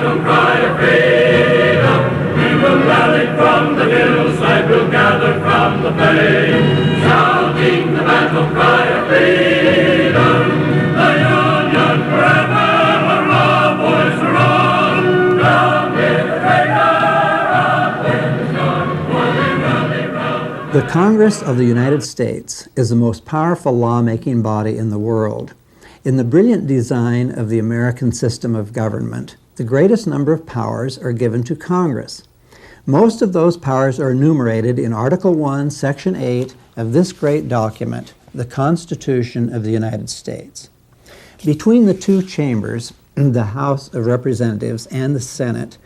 battle cry of freedom. We will rally from the hillside, we'll gather from the plain, shouting the battle cry of freedom. The Union forever, our love voice run. Down with the traitor, up with the sun, for we rally round. The Congress of the United States is the most powerful lawmaking body in the world. In the brilliant design of the American system of government, the greatest number of powers are given to Congress. Most of those powers are enumerated in Article 1, Section 8 of this great document, the Constitution of the United States. Between the two chambers, the House of Representatives and the Senate,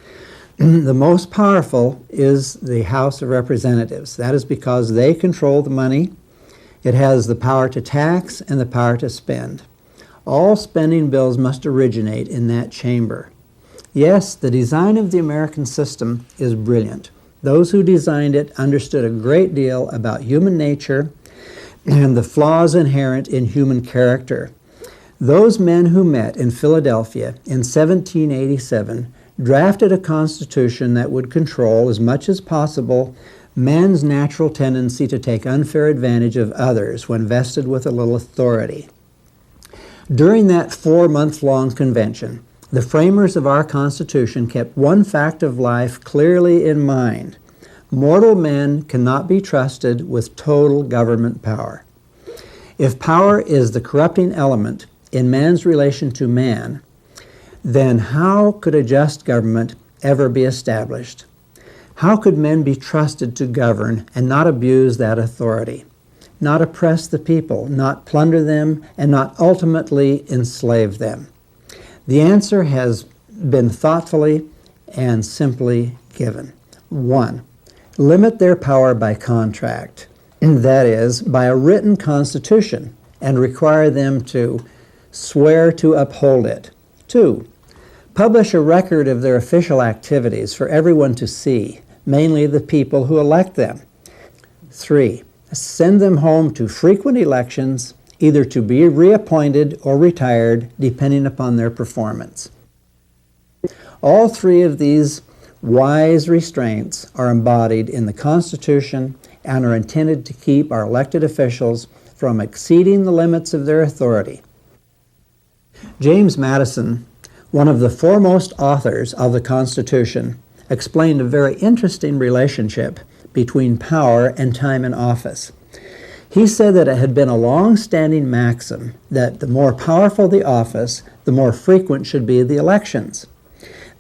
the most powerful is the House of Representatives. That is because they control the money. It has the power to tax and the power to spend. All spending bills must originate in that chamber. Yes, the design of the American system is brilliant. Those who designed it understood a great deal about human nature and the flaws inherent in human character. Those men who met in Philadelphia in 1787 drafted a constitution that would control as much as possible man's natural tendency to take unfair advantage of others when vested with a little authority. During that 4-month-long convention, the framers of our Constitution kept one fact of life clearly in mind. Mortal men cannot be trusted with total government power. If power is the corrupting element in man's relation to man, then how could a just government ever be established? How could men be trusted to govern and not abuse that authority? Not oppress the people, not plunder them, and not ultimately enslave them? The answer has been thoughtfully and simply given. 1. Limit their power by contract, that is, by a written constitution, and require them to swear to uphold it. 2. Publish a record of their official activities for everyone to see, mainly the people who elect them. 3. Send them home to frequent elections, either to be reappointed or retired, depending upon their performance. All three of these wise restraints are embodied in the Constitution and are intended to keep our elected officials from exceeding the limits of their authority. James Madison, one of the foremost authors of the Constitution, explained a very interesting relationship between power and time in office. He said that it had been a long-standing maxim that the more powerful the office, the more frequent should be the elections.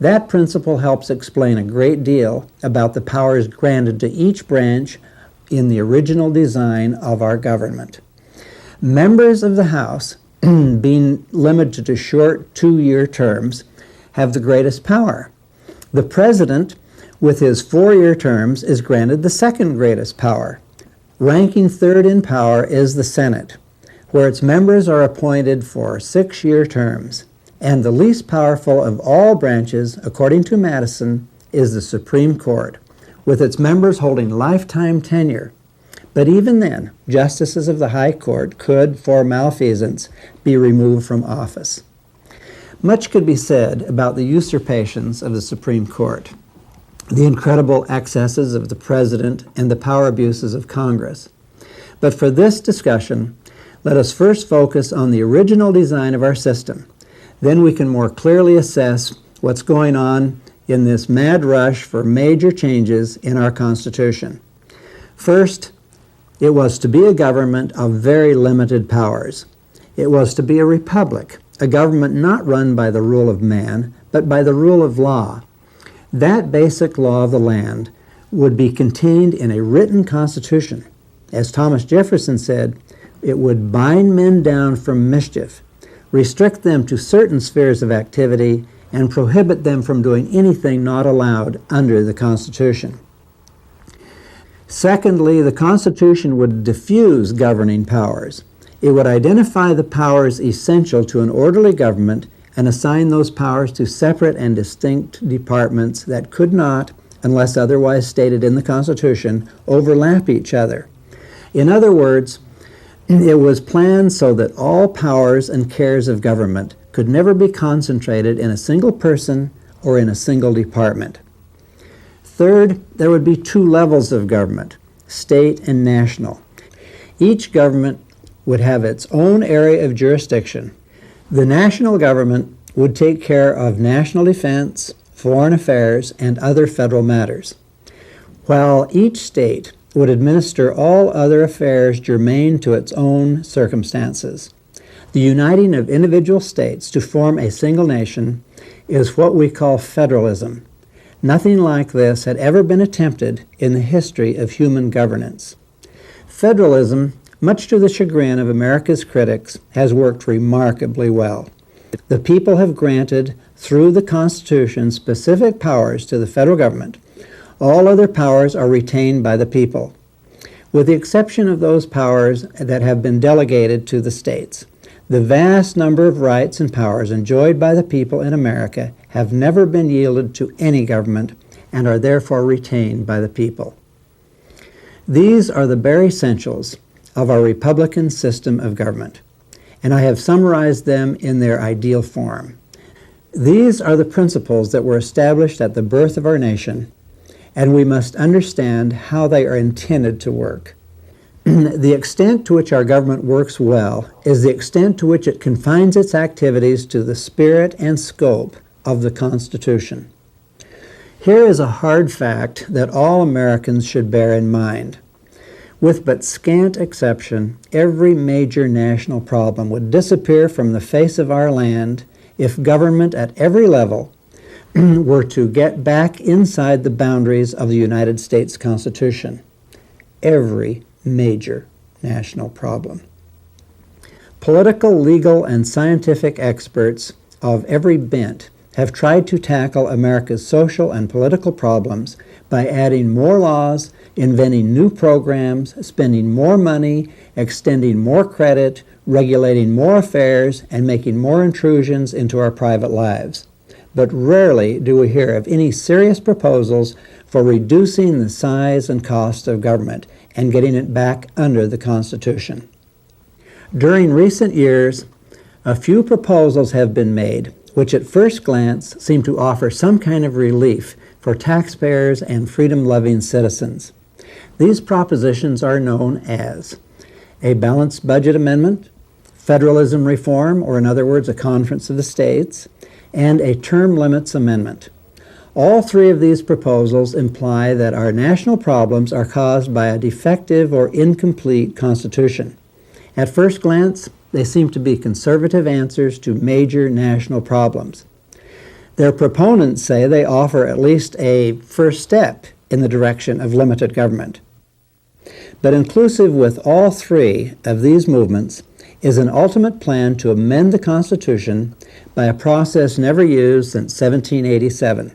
That principle helps explain a great deal about the powers granted to each branch in the original design of our government. Members of the House, being limited to short 2-year terms, have the greatest power. The President, with his 4-year terms, is granted the second greatest power. Ranking third in power is the Senate, where its members are appointed for 6-year terms. And the least powerful of all branches, according to Madison, is the Supreme Court, with its members holding lifetime tenure. But even then, justices of the High Court could, for malfeasance, be removed from office. Much could be said about the usurpations of the Supreme Court, the incredible excesses of the President, and the power abuses of Congress. But for this discussion, let us first focus on the original design of our system. Then we can more clearly assess what's going on in this mad rush for major changes in our Constitution. First, it was to be a government of very limited powers. It was to be a republic, a government not run by the rule of man, but by the rule of law. That basic law of the land would be contained in a written constitution. As Thomas Jefferson said, it would bind men down from mischief, restrict them to certain spheres of activity, and prohibit them from doing anything not allowed under the Constitution. Secondly, the Constitution would diffuse governing powers. It would identify the powers essential to an orderly government and assign those powers to separate and distinct departments that could not, unless otherwise stated in the Constitution, overlap each other. In other words, it was planned so that all powers and cares of government could never be concentrated in a single person or in a single department. Third, there would be two levels of government, state and national. Each government would have its own area of jurisdiction. The national government would take care of national defense, foreign affairs, and other federal matters, while each state would administer all other affairs germane to its own circumstances. The uniting of individual states to form a single nation is what we call federalism. Nothing like this had ever been attempted in the history of human governance. Federalism, much to the chagrin of America's critics, has worked remarkably well. The people have granted, through the Constitution, specific powers to the federal government. All other powers are retained by the people, with the exception of those powers that have been delegated to the states. The vast number of rights and powers enjoyed by the people in America have never been yielded to any government and are therefore retained by the people. These are the bare essentials of our Republican system of government, and I have summarized them in their ideal form. These are the principles that were established at the birth of our nation, and we must understand how they are intended to work. The extent to which our government works well is the extent to which it confines its activities to the spirit and scope of the Constitution. Here is a hard fact that all Americans should bear in mind. With but scant exception, every major national problem would disappear from the face of our land if government at every level were to get back inside the boundaries of the United States Constitution. Every major national problem. Political, legal, and scientific experts of every bent have tried to tackle America's social and political problems by adding more laws, inventing new programs, spending more money, extending more credit, regulating more affairs, and making more intrusions into our private lives. But rarely do we hear of any serious proposals for reducing the size and cost of government and getting it back under the Constitution. During recent years, a few proposals have been made which at first glance seem to offer some kind of relief for taxpayers and freedom-loving citizens. These propositions are known as a balanced budget amendment, federalism reform, or in other words, a conference of the states, and a term limits amendment. All three of these proposals imply that our national problems are caused by a defective or incomplete Constitution. At first glance, they seem to be conservative answers to major national problems. Their proponents say they offer at least a first step in the direction of limited government. But inclusive with all three of these movements is an ultimate plan to amend the Constitution by a process never used since 1787.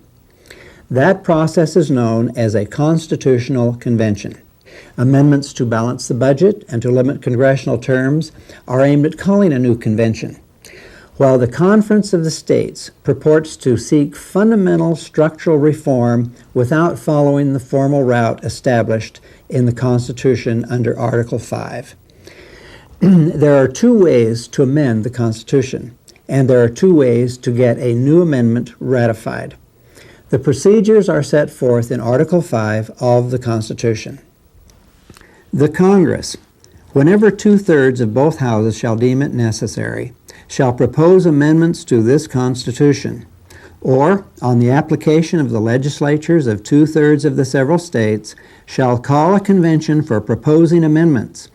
That process is known as a constitutional convention. Amendments to balance the budget and to limit congressional terms are aimed at calling a new convention, while the Conference of the States purports to seek fundamental structural reform without following the formal route established in the Constitution under Article 5. There are two ways to amend the Constitution, and there are two ways to get a new amendment ratified. The procedures are set forth in Article 5 of the Constitution. The Congress, whenever 2/3 of both houses shall deem it necessary, shall propose amendments to this Constitution, or, on the application of the legislatures of 2/3 of the several states, shall call a convention for proposing amendments,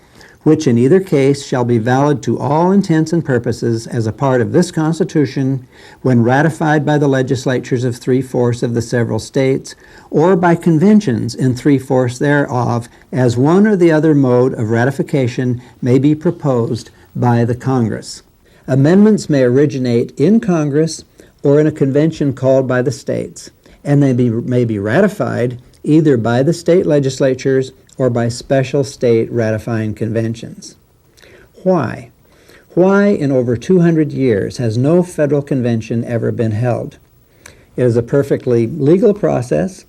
which in either case shall be valid to all intents and purposes as a part of this Constitution when ratified by the legislatures of 3/4 of the several states, or by conventions in 3/4 thereof, as one or the other mode of ratification may be proposed by the Congress. Amendments may originate in Congress or in a convention called by the states, and they may be ratified either by the state legislatures or by special state ratifying conventions. Why? Why in over 200 years has no federal convention ever been held? It is a perfectly legal process.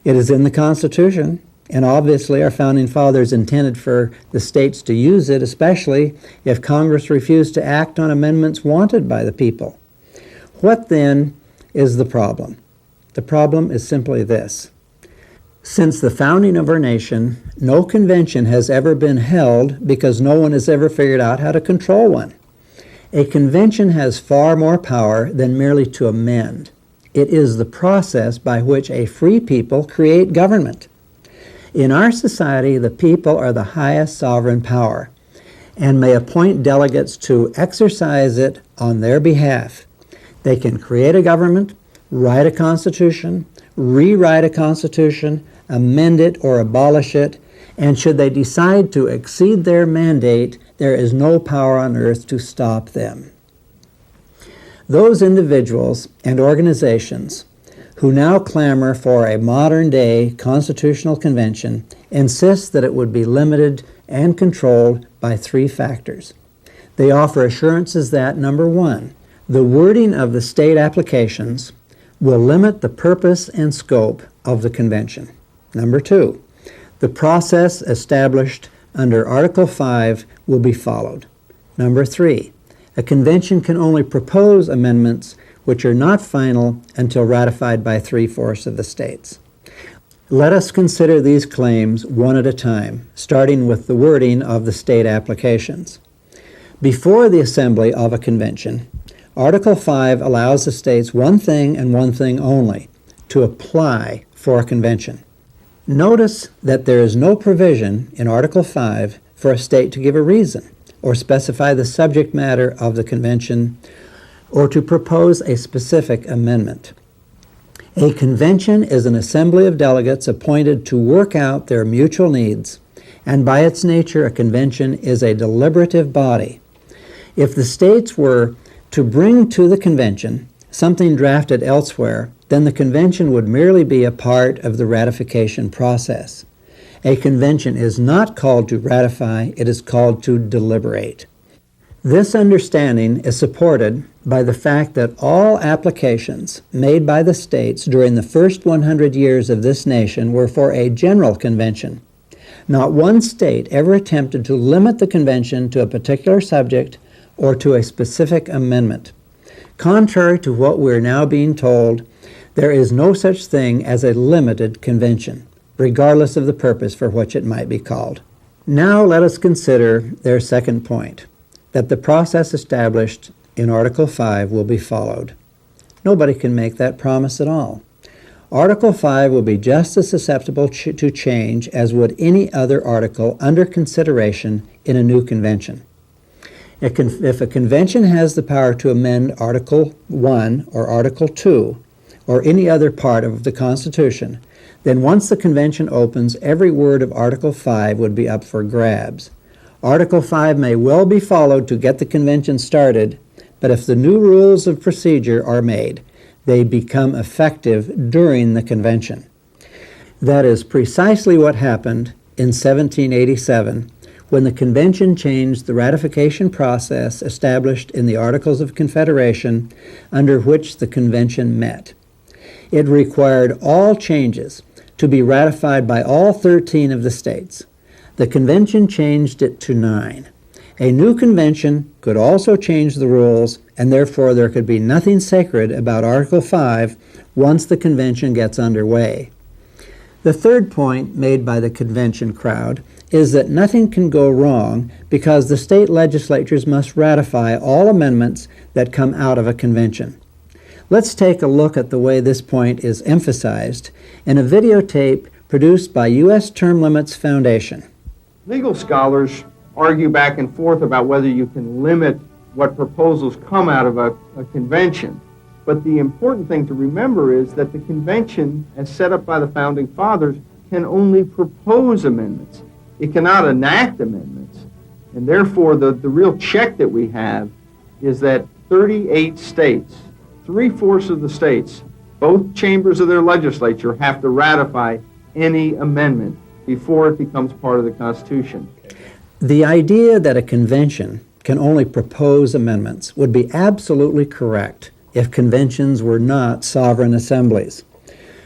It is in the Constitution, and obviously our founding fathers intended for the states to use it, especially if Congress refused to act on amendments wanted by the people. What then is the problem. The problem is simply this. Since the founding of our nation, no convention has ever been held because no one has ever figured out how to control one. A convention has far more power than merely to amend. It is the process by which a free people create government. In our society, the people are the highest sovereign power and may appoint delegates to exercise it on their behalf. They can create a government, write a constitution, rewrite a constitution, amend it or abolish it, and should they decide to exceed their mandate, there is no power on earth to stop them. Those individuals and organizations who now clamor for a modern-day constitutional convention insist that it would be limited and controlled by three factors. They offer assurances that, number one, the wording of the state applications will limit the purpose and scope of the convention. Number two, the process established under Article 5 will be followed. Number three, a convention can only propose amendments which are not final until ratified by 3/4 of the states. Let us consider these claims one at a time, starting with the wording of the state applications. Before the assembly of a convention, Article 5 allows the states one thing and one thing only, to apply for a convention. Notice that there is no provision in Article 5 for a state to give a reason or specify the subject matter of the convention or to propose a specific amendment. A convention is an assembly of delegates appointed to work out their mutual needs, and by its nature a convention is a deliberative body. If the states were to bring to the convention something drafted elsewhere, then the convention would merely be a part of the ratification process. A convention is not called to ratify, it is called to deliberate. This understanding is supported by the fact that all applications made by the states during the first 100 years of this nation were for a general convention. Not one state ever attempted to limit the convention to a particular subject or to a specific amendment. Contrary to what we're now being told, there is no such thing as a limited convention, regardless of the purpose for which it might be called. Now let us consider their second point, that the process established in Article 5 will be followed. Nobody can make that promise at all. Article 5 will be just as susceptible to change as would any other article under consideration in a new convention. If a convention has the power to amend Article 1 or Article 2 or any other part of the Constitution, then once the convention opens, every word of Article 5 would be up for grabs. Article 5 may well be followed to get the convention started, but if the new rules of procedure are made, they become effective during the convention. That is precisely what happened in 1787 when the convention changed the ratification process established in the Articles of Confederation under which the convention met. It required all changes to be ratified by all 13 of the states. The convention changed it to 9. A new convention could also change the rules, and therefore there could be nothing sacred about Article 5 once the convention gets underway. The third point made by the convention crowd is that nothing can go wrong because the state legislatures must ratify all amendments that come out of a convention. Let's take a look at the way this point is emphasized in a videotape produced by U.S. Term Limits Foundation. Legal scholars argue back and forth about whether you can limit what proposals come out of a convention. But the important thing to remember is that the convention, as set up by the Founding Fathers, can only propose amendments. It cannot enact amendments. And therefore, the real check that we have is that 38 states, 3/4 of the states, both chambers of their legislature have to ratify any amendment before it becomes part of the Constitution. The idea that a convention can only propose amendments would be absolutely correct if conventions were not sovereign assemblies.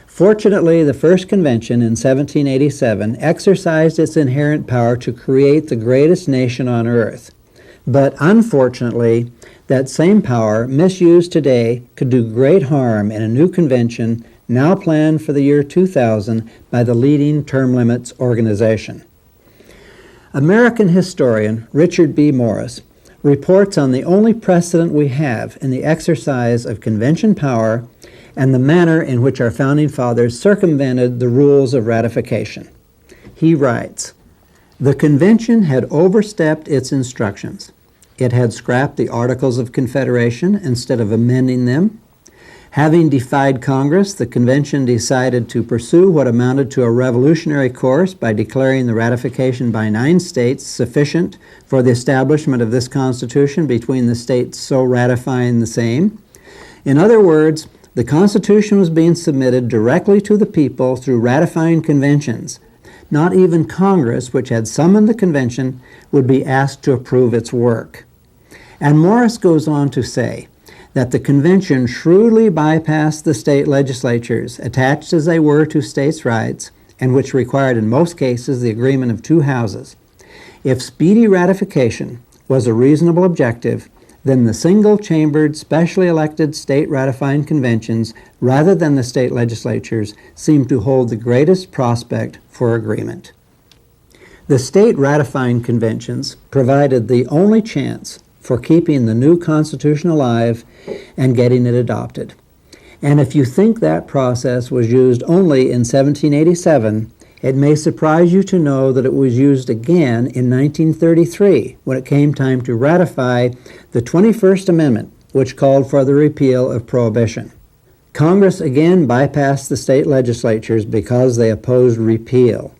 Fortunately, the first convention in 1787 exercised its inherent power to create the greatest nation on earth. But unfortunately, That same power, misused today, could do great harm in a new convention now planned for the year 2000 by the leading term limits organization. American historian Richard B. Morris reports on the only precedent we have in the exercise of convention power and the manner in which our founding fathers circumvented the rules of ratification. He writes, "The convention had overstepped its instructions. It had scrapped the Articles of Confederation instead of amending them. Having defied Congress, the convention decided to pursue what amounted to a revolutionary course by declaring the ratification by 9 states sufficient for the establishment of this Constitution between the states so ratifying the same. In other words, the Constitution was being submitted directly to the people through ratifying conventions. Not even Congress, which had summoned the convention, would be asked to approve its work." And Morris goes on to say that the convention shrewdly bypassed the state legislatures, attached as they were to states' rights, and which required in most cases the agreement of 2 houses. If speedy ratification was a reasonable objective, then the single-chambered, specially elected state ratifying conventions, rather than the state legislatures, seemed to hold the greatest prospect for agreement. The state ratifying conventions provided the only chance for keeping the new Constitution alive and getting it adopted. And if you think that process was used only in 1787, it may surprise you to know that it was used again in 1933 when it came time to ratify the 21st Amendment, which called for the repeal of prohibition. Congress again bypassed the state legislatures because they opposed repeal.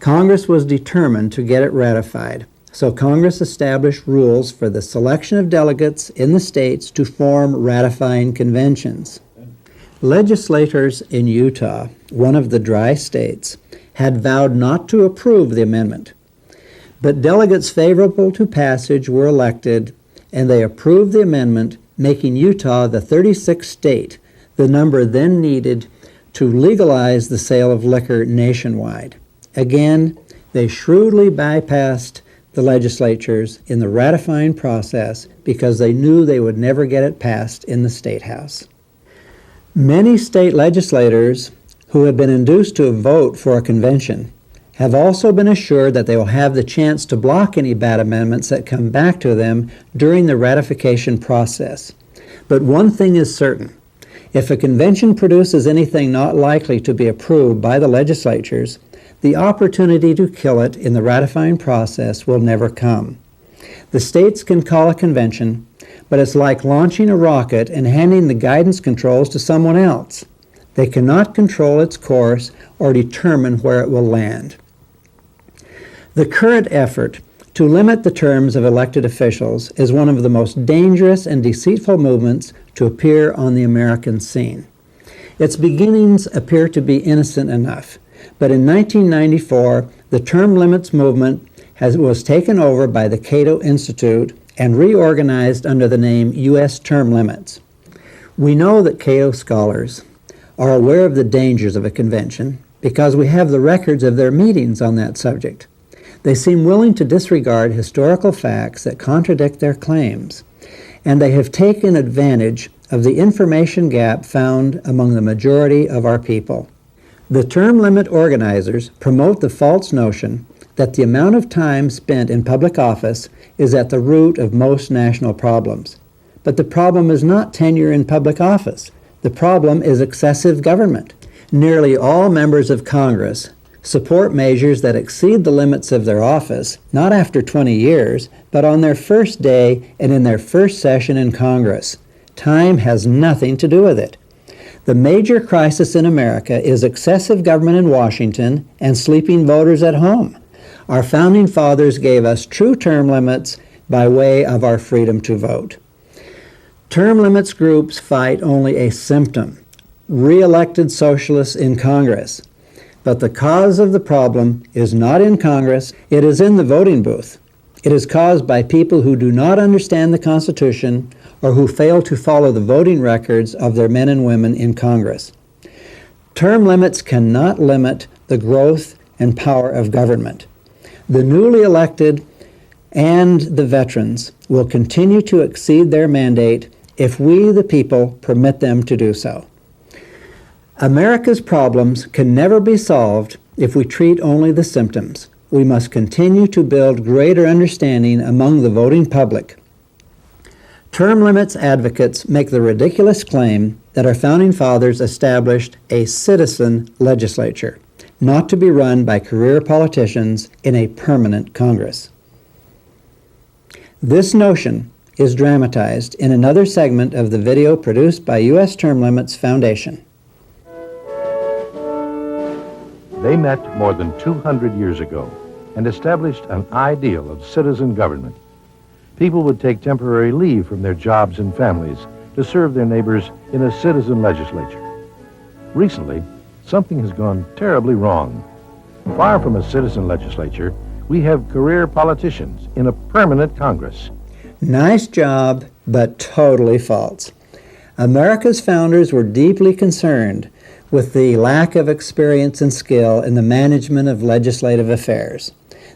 Congress was determined to get it ratified, so Congress established rules for the selection of delegates in the states to form ratifying conventions. Legislators in Utah, one of the dry states, had vowed not to approve the amendment, but delegates favorable to passage were elected, and they approved the amendment, making Utah the 36th state, the number then needed to legalize the sale of liquor nationwide. Again, they shrewdly bypassed the legislatures in the ratifying process because they knew they would never get it passed in the State House. Many state legislators who have been induced to vote for a convention have also been assured that they will have the chance to block any bad amendments that come back to them during the ratification process. But one thing is certain. If a convention produces anything not likely to be approved by the legislatures, the opportunity to kill it in the ratifying process will never come. The states can call a convention, but it's like launching a rocket and handing the guidance controls to someone else. They cannot control its course or determine where it will land. The current effort to limit the terms of elected officials is one of the most dangerous and deceitful movements to appear on the American scene. Its beginnings appear to be innocent enough, but in 1994, the term limits movement was taken over by the Cato Institute and reorganized under the name U.S. Term Limits. We know that Cato scholars are aware of the dangers of a convention because we have the records of their meetings on that subject. They seem willing to disregard historical facts that contradict their claims, and they have taken advantage of the information gap found among the majority of our people. The term limit organizers promote the false notion that the amount of time spent in public office is at the root of most national problems. But the problem is not tenure in public office. The problem is excessive government. Nearly all members of Congress support measures that exceed the limits of their office, not after 20 years, but on their first day and in their first session in Congress. Time has nothing to do with it. The major crisis in America is excessive government in Washington and sleeping voters at home. Our founding fathers gave us true term limits by way of our freedom to vote. Term limits groups fight only a symptom, re-elected socialists in Congress. But the cause of the problem is not in Congress, it is in the voting booth. It is caused by people who do not understand the Constitution or who fail to follow the voting records of their men and women in Congress. Term limits cannot limit the growth and power of government. The newly elected and the veterans will continue to exceed their mandate if we, the people, permit them to do so. America's problems can never be solved if we treat only the symptoms. We must continue to build greater understanding among the voting public. Term limits advocates make the ridiculous claim that our founding fathers established a citizen legislature, not to be run by career politicians in a permanent Congress. This notion is dramatized in another segment of the video produced by U.S. Term Limits Foundation. They met more than 200 years ago and established an ideal of citizen government. People would take temporary leave from their jobs and families to serve their neighbors in a citizen legislature. Recently, something has gone terribly wrong. Far from a citizen legislature, we have career politicians in a permanent Congress. Nice job, but totally false. America's founders were deeply concerned with the lack of experience and skill in the management of legislative affairs.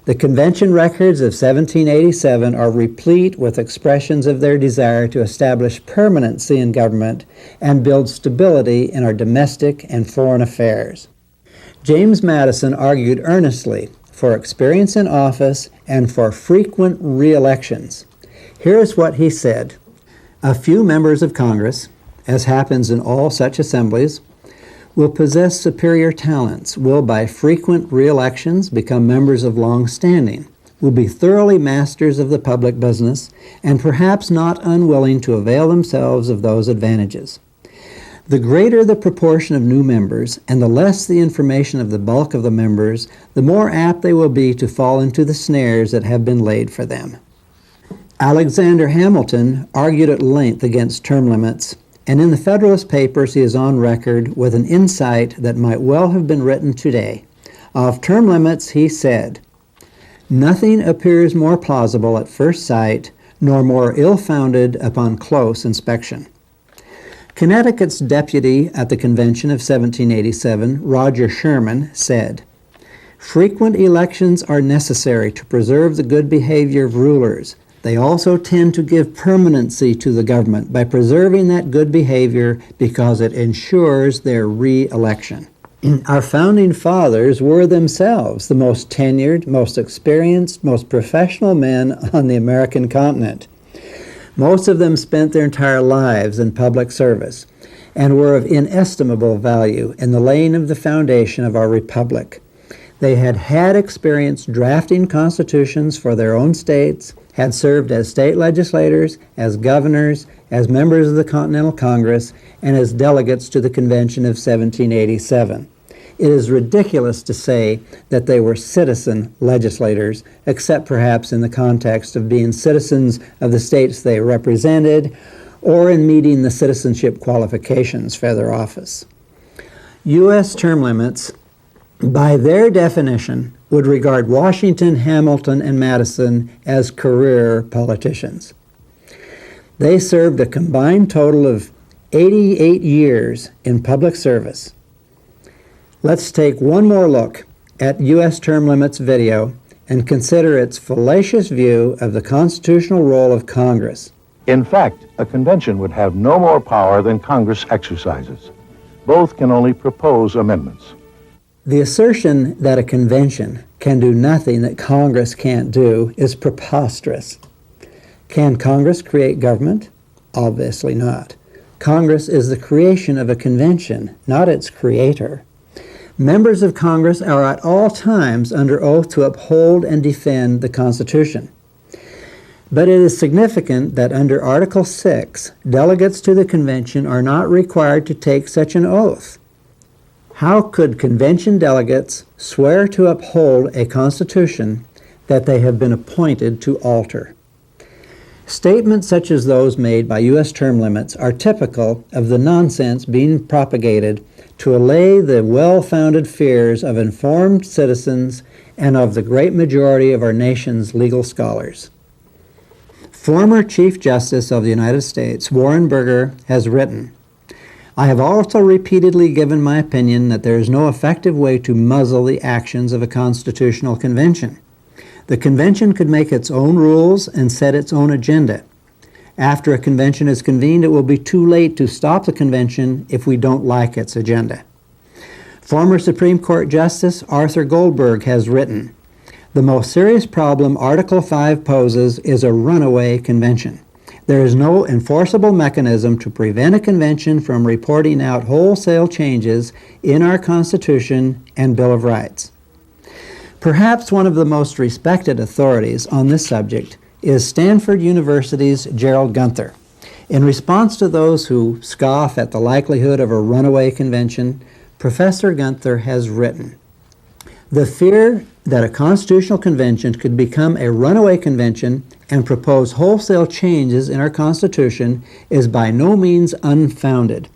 The convention records of 1787 are replete with expressions of their desire to establish permanency in government and build stability in our domestic and foreign affairs. James Madison argued earnestly for experience in office and for frequent re-elections. Here's what he said: "A few members of Congress, as happens in all such assemblies, will possess superior talents, will by frequent re-elections become members of long standing, will be thoroughly masters of the public business, and perhaps not unwilling to avail themselves of those advantages. The greater the proportion of new members, and the less the information of the bulk of the members, the more apt they will be to fall into the snares that have been laid for them." Alexander Hamilton argued at length against term limits, and in the Federalist Papers he is on record with an insight that might well have been written today. Of term limits he said, "Nothing appears more plausible at first sight, nor more ill-founded upon close inspection." Connecticut's deputy at the convention of 1787, Roger Sherman, said, "Frequent elections are necessary to preserve the good behavior of rulers. They also tend to give permanency to the government by preserving that good behavior because it ensures their re-election." Our founding fathers were themselves the most tenured, most experienced, most professional men on the American continent. Most of them spent their entire lives in public service and were of inestimable value in the laying of the foundation of our republic. They had experience drafting constitutions for their own states, had served as state legislators, as governors, as members of the Continental Congress, and as delegates to the Convention of 1787. It is ridiculous to say that they were citizen legislators, except perhaps in the context of being citizens of the states they represented or in meeting the citizenship qualifications for their office. U.S. term limits, by their definition, would regard Washington, Hamilton, and Madison as career politicians. They served a combined total of 88 years in public service. Let's take one more look at U.S. term limits video and consider its fallacious view of the constitutional role of Congress. In fact, a convention would have no more power than Congress exercises. Both can only propose amendments. The assertion that a convention can do nothing that Congress can't do is preposterous. Can Congress create government? Obviously not. Congress is the creation of a convention, not its creator. Members of Congress are at all times under oath to uphold and defend the Constitution. But it is significant that under Article 6, delegates to the convention are not required to take such an oath. How could convention delegates swear to uphold a constitution that they have been appointed to alter? Statements such as those made by U.S. term limits are typical of the nonsense being propagated to allay the well-founded fears of informed citizens and of the great majority of our nation's legal scholars. Former Chief Justice of the United States, Warren Burger, has written, "I have also repeatedly given my opinion that there is no effective way to muzzle the actions of a constitutional convention. The convention could make its own rules and set its own agenda. After a convention is convened, it will be too late to stop the convention if we don't like its agenda. Former Supreme Court Justice Arthur Goldberg has written, "The most serious problem Article 5 poses is a runaway convention. There is no enforceable mechanism to prevent a convention from reporting out wholesale changes in our Constitution and Bill of Rights." Perhaps one of the most respected authorities on this subject is Stanford University's Gerald Gunther. In response to those who scoff at the likelihood of a runaway convention, Professor Gunther has written, "The fear that a constitutional convention could become a runaway convention and propose wholesale changes in our Constitution is by no means unfounded.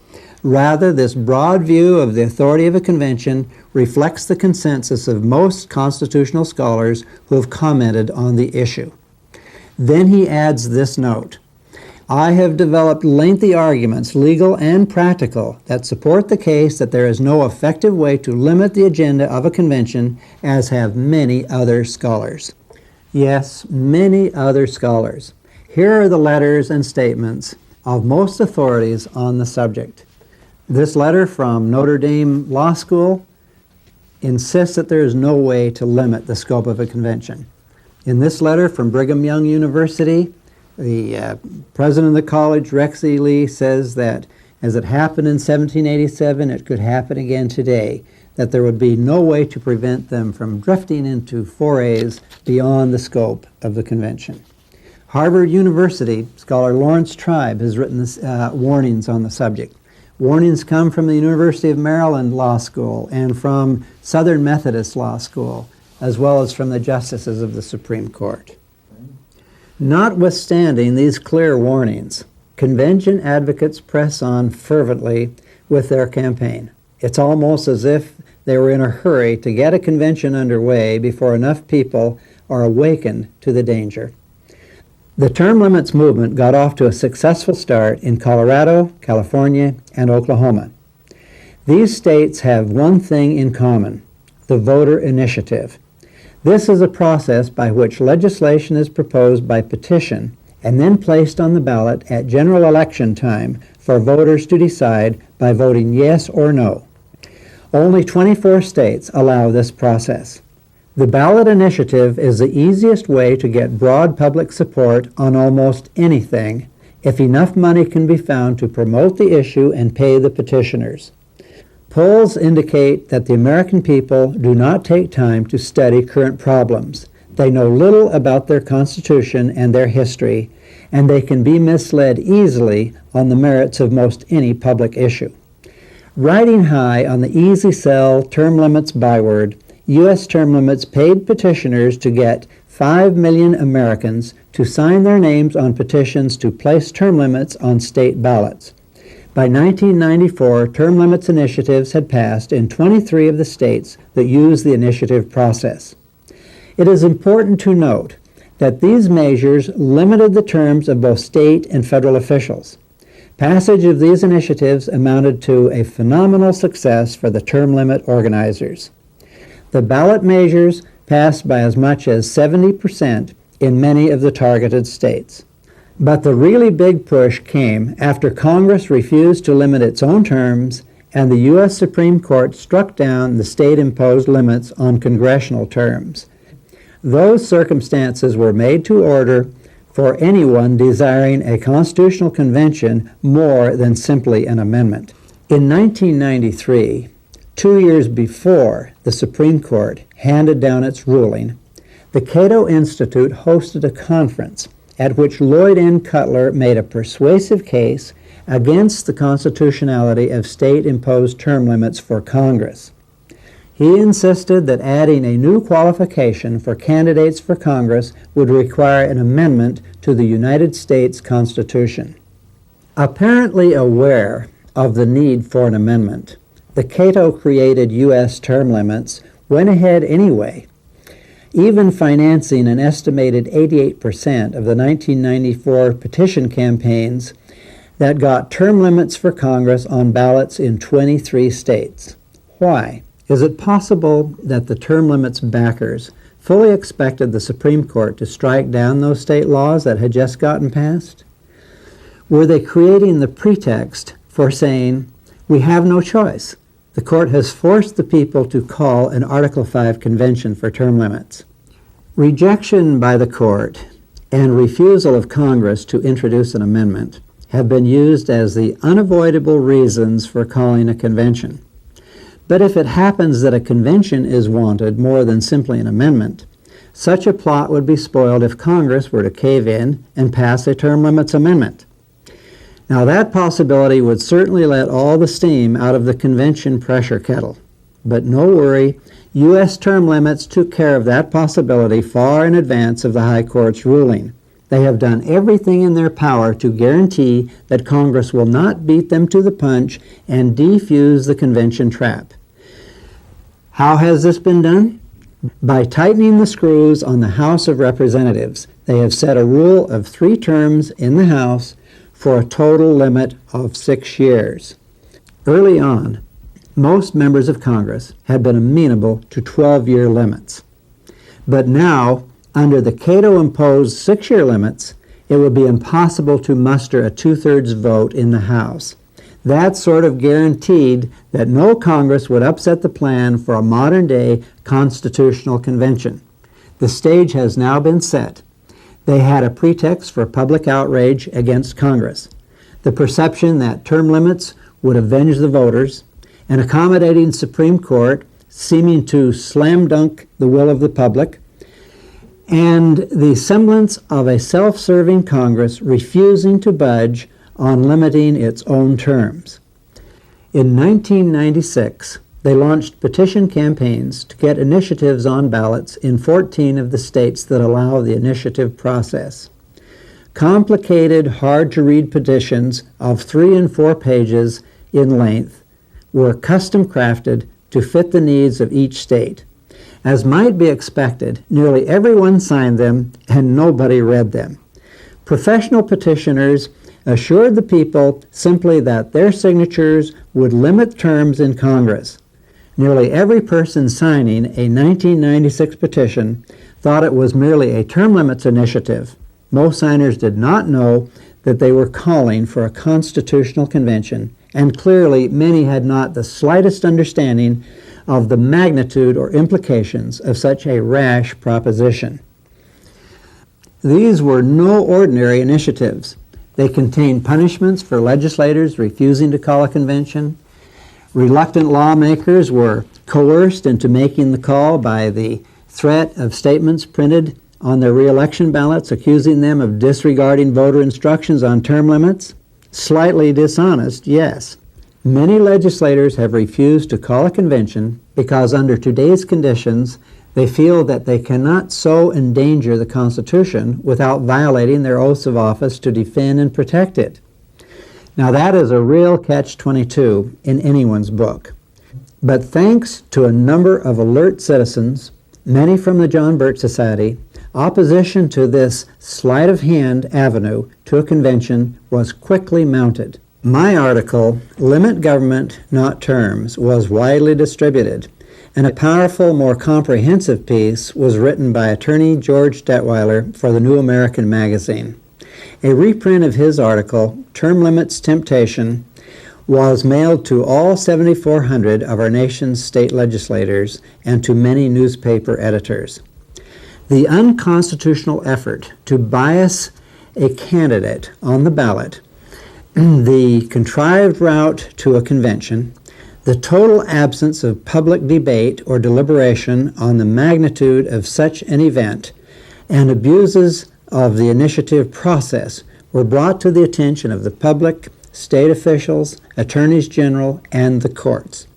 Rather, this broad view of the authority of a convention reflects the consensus of most constitutional scholars who have commented on the issue." Then he adds this note, "I have developed lengthy arguments, legal and practical, that support the case that there is no effective way to limit the agenda of a convention, as have many other scholars." Yes, many other scholars. Here are the letters and statements of most authorities on the subject. This letter from Notre Dame Law School insists that there is no way to limit the scope of a convention. In this letter from Brigham Young University, the president of the college, Rex E. Lee, says that as it happened in 1787, it could happen again today, that there would be no way to prevent them from drifting into forays beyond the scope of the convention. Harvard University scholar Lawrence Tribe has written warnings on the subject. Warnings come from the University of Maryland Law School and from Southern Methodist Law School, as well as from the justices of the Supreme Court. Notwithstanding these clear warnings, convention advocates press on fervently with their campaign. It's almost as if they were in a hurry to get a convention underway before enough people are awakened to the danger. The term limits movement got off to a successful start in Colorado, California, and Oklahoma. These states have one thing in common: the voter initiative. This is a process by which legislation is proposed by petition and then placed on the ballot at general election time for voters to decide by voting yes or no. Only 24 states allow this process. The ballot initiative is the easiest way to get broad public support on almost anything if enough money can be found to promote the issue and pay the petitioners. Polls indicate that the American people do not take time to study current problems. They know little about their Constitution and their history, and they can be misled easily on the merits of most any public issue. Riding high on the easy sell term limits byword, U.S. term limits paid petitioners to get 5 million Americans to sign their names on petitions to place term limits on state ballots. By 1994, term limits initiatives had passed in 23 of the states that use the initiative process. It is important to note that these measures limited the terms of both state and federal officials. Passage of these initiatives amounted to a phenomenal success for the term limit organizers. The ballot measures passed by as much as 70% in many of the targeted states. But the really big push came after Congress refused to limit its own terms and the U.S. Supreme Court struck down the state-imposed limits on congressional terms. Those circumstances were made to order for anyone desiring a constitutional convention more than simply an amendment. In 1993, 2 years before the Supreme Court handed down its ruling, the Cato Institute hosted a conference at which Lloyd N. Cutler made a persuasive case against the constitutionality of state-imposed term limits for Congress. He insisted that adding a new qualification for candidates for Congress would require an amendment to the United States Constitution. Apparently aware of the need for an amendment, the Cato-created U.S. term limits went ahead anyway, even financing an estimated 88% of the 1994 petition campaigns that got term limits for Congress on ballots in 23 states. Why? Is it possible that the term limits backers fully expected the Supreme Court to strike down those state laws that had just gotten passed? Were they creating the pretext for saying, we have no choice? The court has forced the people to call an Article 5 convention for term limits. Rejection by the court and refusal of Congress to introduce an amendment have been used as the unavoidable reasons for calling a convention. But if it happens that a convention is wanted more than simply an amendment, such a plot would be spoiled if Congress were to cave in and pass a term limits amendment. Now that possibility would certainly let all the steam out of the convention pressure kettle. But no worry, U.S. term limits took care of that possibility far in advance of the High Court's ruling. They have done everything in their power to guarantee that Congress will not beat them to the punch and defuse the convention trap. How has this been done? By tightening the screws on the House of Representatives. They have set a rule of 3 terms in the House for a total limit of 6 years. Early on, most members of Congress had been amenable to 12-year limits. But now, under the Cato-imposed 6-year limits, it would be impossible to muster a 2/3 vote in the House. That sort of guaranteed that no Congress would upset the plan for a modern-day constitutional convention. The stage has now been set. They had a pretext for public outrage against Congress, the perception that term limits would avenge the voters, an accommodating Supreme Court seeming to slam dunk the will of the public, and the semblance of a self-serving Congress refusing to budge on limiting its own terms. In 1996, they launched petition campaigns to get initiatives on ballots in 14 of the states that allow the initiative process. Complicated, hard-to-read petitions of 3 and 4 pages in length were custom crafted to fit the needs of each state. As might be expected, nearly everyone signed them and nobody read them. Professional petitioners assured the people simply that their signatures would limit terms in Congress. Nearly every person signing a 1996 petition thought it was merely a term limits initiative. Most signers did not know that they were calling for a constitutional convention, and clearly many had not the slightest understanding of the magnitude or implications of such a rash proposition. These were no ordinary initiatives. They contained punishments for legislators refusing to call a convention. Reluctant lawmakers were coerced into making the call by the threat of statements printed on their re-election ballots accusing them of disregarding voter instructions on term limits. Slightly dishonest, yes. Many legislators have refused to call a convention because under today's conditions, they feel that they cannot so endanger the Constitution without violating their oaths of office to defend and protect it. Now that is a real catch-22 in anyone's book. But thanks to a number of alert citizens, many from the John Birch Society, opposition to this sleight-of-hand avenue to a convention was quickly mounted. My article, Limit Government, Not Terms, was widely distributed, and a powerful, more comprehensive piece was written by attorney George Detweiler for the New American Magazine. A reprint of his article, Term Limits Temptation, was mailed to all 7,400 of our nation's state legislators and to many newspaper editors. The unconstitutional effort to bias a candidate on the ballot, the contrived route to a convention, the total absence of public debate or deliberation on the magnitude of such an event, and abuses of the initiative process were brought to the attention of the public, state officials, attorneys general, and the courts.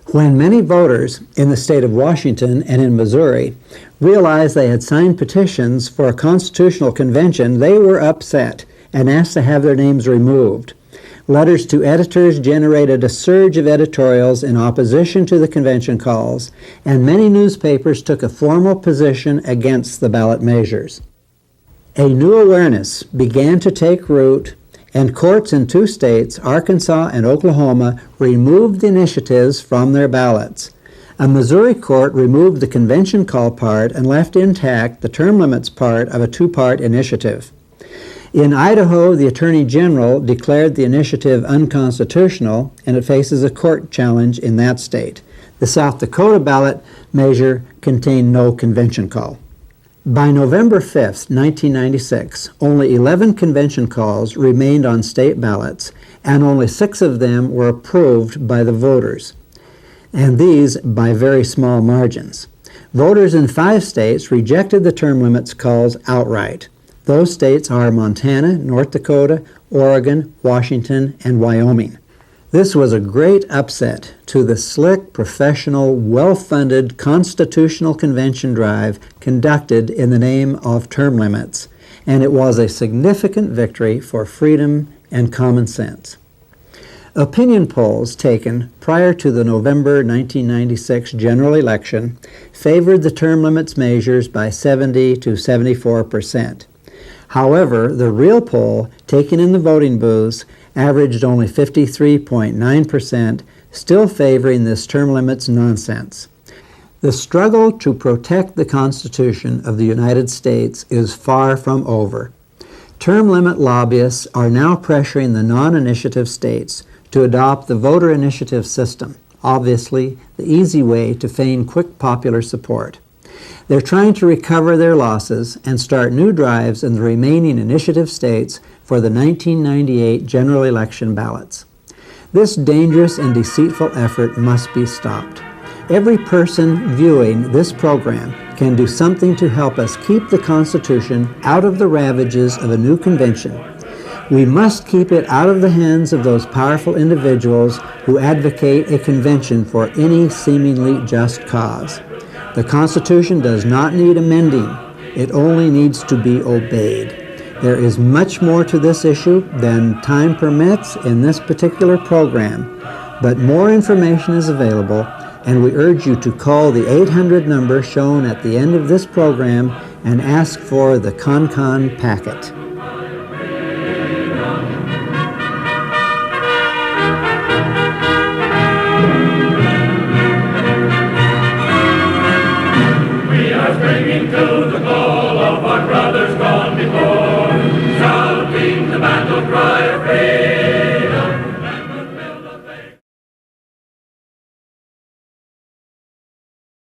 When many voters in the state of Washington and in Missouri realized they had signed petitions for a constitutional convention, they were upset and asked to have their names removed. Letters to editors generated a surge of editorials in opposition to the convention calls, and many newspapers took a formal position against the ballot measures. A new awareness began to take root, and courts in 2 states, Arkansas and Oklahoma, removed the initiatives from their ballots. A Missouri court removed the convention call part and left intact the term limits part of a two-part initiative. In Idaho, the Attorney General declared the initiative unconstitutional, and it faces a court challenge in that state. The South Dakota ballot measure contained no convention call. By November 5th, 1996, only 11 convention calls remained on state ballots, and only 6 of them were approved by the voters, and these by very small margins. Voters in 5 states rejected the term limits calls outright. Those states are Montana, North Dakota, Oregon, Washington, and Wyoming. This was a great upset to the slick, professional, well-funded constitutional convention drive conducted in the name of term limits, and it was a significant victory for freedom and common sense. Opinion polls taken prior to the November 1996 general election favored the term limits measures by 70 to 74%. However, the real poll taken in the voting booths averaged only 53.9%, still favoring this term limits nonsense. The struggle to protect the Constitution of the United States is far from over. Term limit lobbyists are now pressuring the non-initiative states to adopt the voter initiative system, obviously the easy way to feign quick popular support. They're trying to recover their losses and start new drives in the remaining initiative states for the 1998 general election ballots. This dangerous and deceitful effort must be stopped. Every person viewing this program can do something to help us keep the Constitution out of the ravages of a new convention. We must keep it out of the hands of those powerful individuals who advocate a convention for any seemingly just cause. The Constitution does not need amending. It only needs to be obeyed. There is much more to this issue than time permits in this particular program, but more information is available, and we urge you to call the 800 number shown at the end of this program and ask for the ConCon packet.